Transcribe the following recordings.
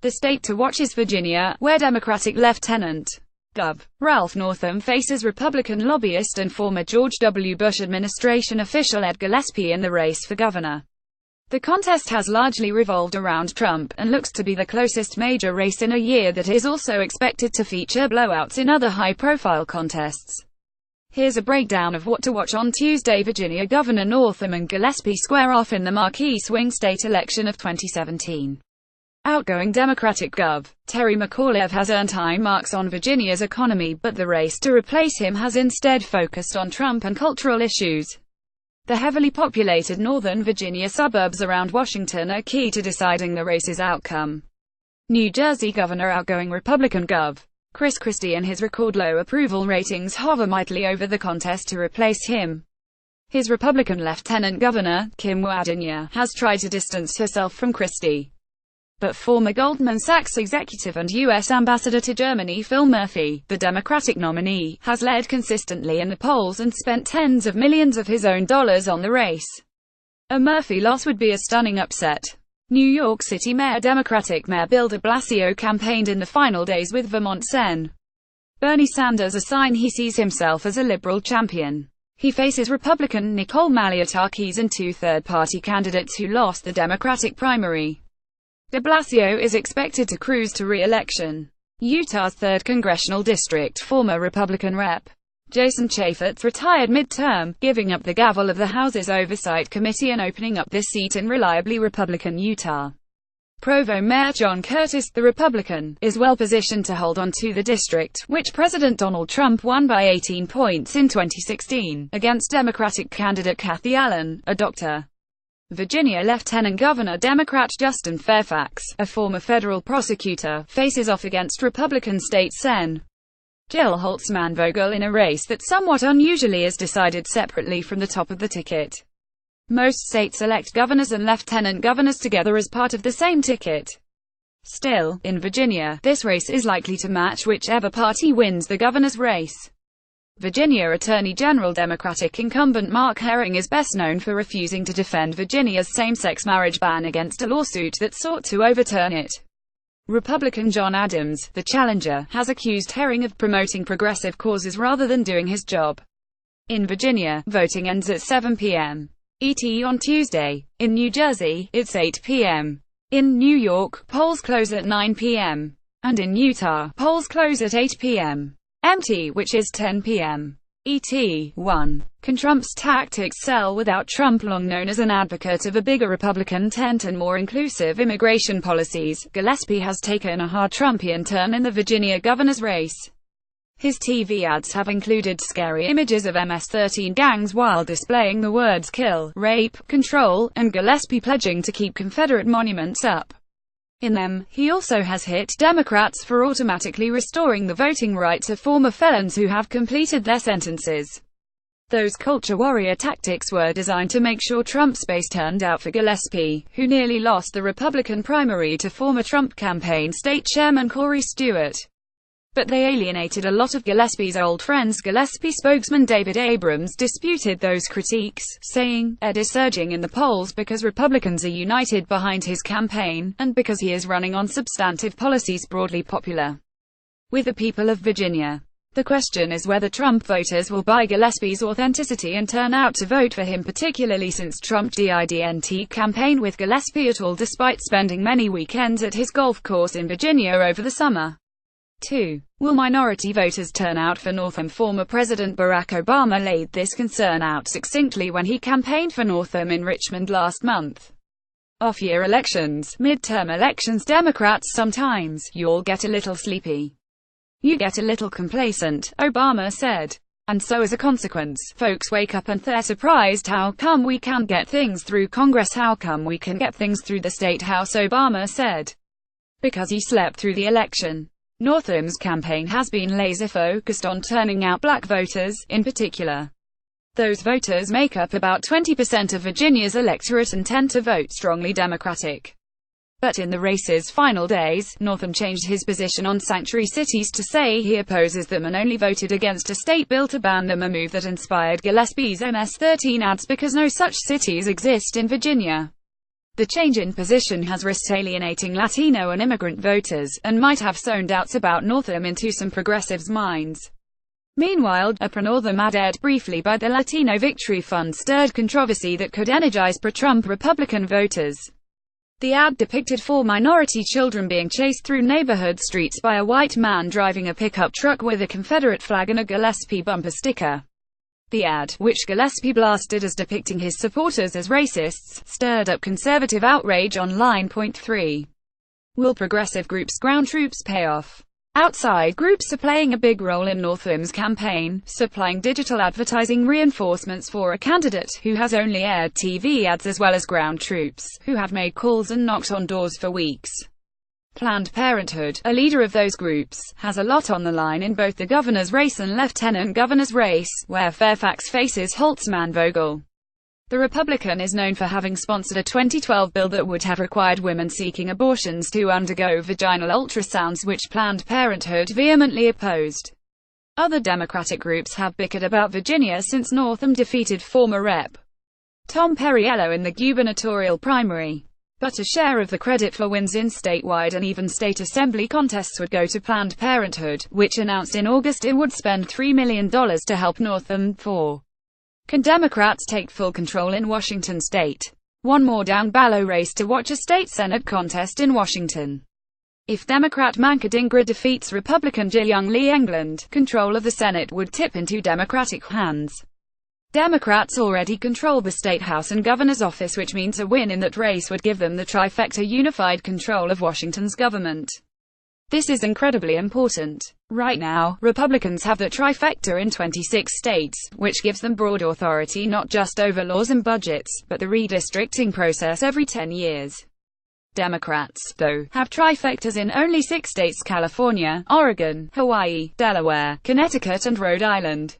The state to watch is Virginia, where Democratic Lieutenant Gov. Ralph Northam faces Republican lobbyist and former George W. Bush administration official Ed Gillespie in the race for governor. The contest has largely revolved around Trump, and looks to be the closest major race in a year that is also expected to feature blowouts in other high-profile contests. Here's a breakdown of what to watch on Tuesday. Virginia Governor Northam and Gillespie square off in the marquee swing state election of 2017. Outgoing Democratic Gov. Terry McAuliffe has earned high marks on Virginia's economy, but the race to replace him has instead focused on Trump and cultural issues. The heavily populated northern Virginia suburbs around Washington are key to deciding the race's outcome. New Jersey Governor outgoing Republican Gov. Chris Christie and his record low approval ratings hover mightily over the contest to replace him. His Republican Lieutenant Governor, Kim Wadenia, has tried to distance herself from Christie. But former Goldman Sachs executive and U.S. Ambassador to Germany Phil Murphy, the Democratic nominee, has led consistently in the polls and spent tens of millions of his own dollars on the race. A Murphy loss would be a stunning upset. New York City Mayor Democratic Mayor Bill de Blasio campaigned in the final days with Vermont Sen. Bernie Sanders, a sign he sees himself as a liberal champion. He faces Republican Nicole Malliotakis and two third-party candidates who lost the Democratic primary. De Blasio is expected to cruise to re-election. Utah's 3rd Congressional District former Republican Rep. Jason Chaffetz retired mid-term, giving up the gavel of the House's Oversight Committee and opening up this seat in reliably Republican Utah. Provo Mayor John Curtis, the Republican, is well positioned to hold on to the district, which President Donald Trump won by 18 points in 2016, against Democratic candidate Kathy Allen, a doctor. Virginia Lieutenant Governor Democrat Justin Fairfax, a former federal prosecutor, faces off against Republican State Sen. Jill Holtzman-Vogel in a race that somewhat unusually is decided separately from the top of the ticket. Most states elect governors and lieutenant governors together as part of the same ticket. Still, in Virginia, this race is likely to match whichever party wins the governor's race. Virginia Attorney General Democratic incumbent Mark Herring is best known for refusing to defend Virginia's same-sex marriage ban against a lawsuit that sought to overturn it. Republican John Adams, the challenger, has accused Herring of promoting progressive causes rather than doing his job. In Virginia, voting ends at 7 p.m. ET on Tuesday. In New Jersey, it's 8 p.m. In New York, polls close at 9 p.m. And in Utah, polls close at 8 p.m. MT, which is 10 p.m. ET. 1. Can Trump's tactics sell without Trump? Long known as an advocate of a bigger Republican tent and more inclusive immigration policies, Gillespie has taken a hard Trumpian turn in the Virginia governor's race. His TV ads have included scary images of MS-13 gangs while displaying the words kill, rape, control, and Gillespie pledging to keep Confederate monuments up. In them, he also has hit Democrats for automatically restoring the voting rights of former felons who have completed their sentences. Those culture warrior tactics were designed to make sure Trump's base turned out for Gillespie, who nearly lost the Republican primary to former Trump campaign state chairman Corey Stewart. But they alienated a lot of Gillespie's old friends. Gillespie spokesman David Abrams disputed those critiques, saying, Ed is surging in the polls because Republicans are united behind his campaign, and because he is running on substantive policies broadly popular with the people of Virginia. The question is whether Trump voters will buy Gillespie's authenticity and turn out to vote for him, particularly since Trump didn't campaign with Gillespie at all despite spending many weekends at his golf course in Virginia over the summer. 2. Will minority voters turn out for Northam? Former President Barack Obama laid this concern out succinctly when he campaigned for Northam in Richmond last month. Off-year elections, midterm elections, Democrats sometimes, you'll get a little sleepy. You get a little complacent, Obama said. And so as a consequence, folks wake up and they're surprised. How come we can't get things through Congress? How come we can get things through the State House? Obama said. Because he slept through the election. Northam's campaign has been laser-focused on turning out black voters, in particular. Those voters make up about 20% of Virginia's electorate and tend to vote strongly Democratic. But in the race's final days, Northam changed his position on sanctuary cities to say he opposes them and only voted against a state bill to ban them, a move that inspired Gillespie's MS-13 ads because no such cities exist in Virginia. The change in position has risked alienating Latino and immigrant voters, and might have sown doubts about Northam into some progressives' minds. Meanwhile, a pro-Northam ad aired briefly by the Latino Victory Fund stirred controversy that could energize pro-Trump Republican voters. The ad depicted 4 minority children being chased through neighborhood streets by a white man driving a pickup truck with a Confederate flag and a Gillespie bumper sticker. The ad, which Gillespie blasted as depicting his supporters as racists, stirred up conservative outrage online. Point 3. Will progressive groups' ground troops pay off? Outside groups are playing a big role in Northam's campaign, supplying digital advertising reinforcements for a candidate who has only aired TV ads, as well as ground troops, who have made calls and knocked on doors for weeks. Planned Parenthood, a leader of those groups, has a lot on the line in both the governor's race and lieutenant governor's race, where Fairfax faces Holtzman Vogel. The Republican is known for having sponsored a 2012 bill that would have required women seeking abortions to undergo vaginal ultrasounds, which Planned Parenthood vehemently opposed. Other Democratic groups have bickered about Virginia since Northam defeated former Rep. Tom Perriello in the gubernatorial primary. But a share of the credit for wins in statewide and even state assembly contests would go to Planned Parenthood, which announced in August it would spend $3 million to help Northam. 4. Can Democrats take full control in Washington state? One more down-ballot race to watch: a state Senate contest in Washington. If Democrat Manka Dhingra defeats Republican Jyoung Lee England, control of the Senate would tip into Democratic hands. Democrats already control the state house and governor's office, which means a win in that race would give them the trifecta: unified control of Washington's government. This is incredibly important. Right now, Republicans have the trifecta in 26 states, which gives them broad authority not just over laws and budgets, but the redistricting process every 10 years. Democrats, though, have trifectas in only 6 states: California, Oregon, Hawaii, Delaware, Connecticut and Rhode Island.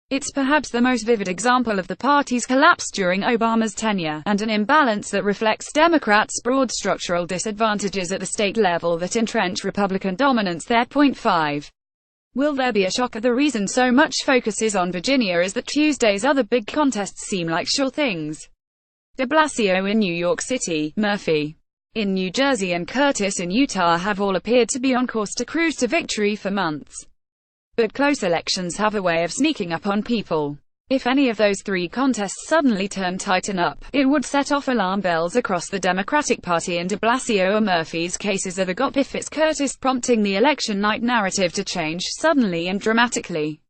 It's perhaps the most vivid example of the party's collapse during Obama's tenure, and an imbalance that reflects Democrats' broad structural disadvantages at the state level that entrench Republican dominance there. Point 5. Will there be a shocker? The reason so much focus is on Virginia is that Tuesday's other big contests seem like sure things. De Blasio in New York City, Murphy in New Jersey and Curtis in Utah have all appeared to be on course to cruise to victory for months. But close elections have a way of sneaking up on people. If any of those 3 contests suddenly tighten up, it would set off alarm bells across the Democratic Party. In de Blasio or Murphy's cases are the got if it's Curtis, prompting the election night narrative to change suddenly and dramatically.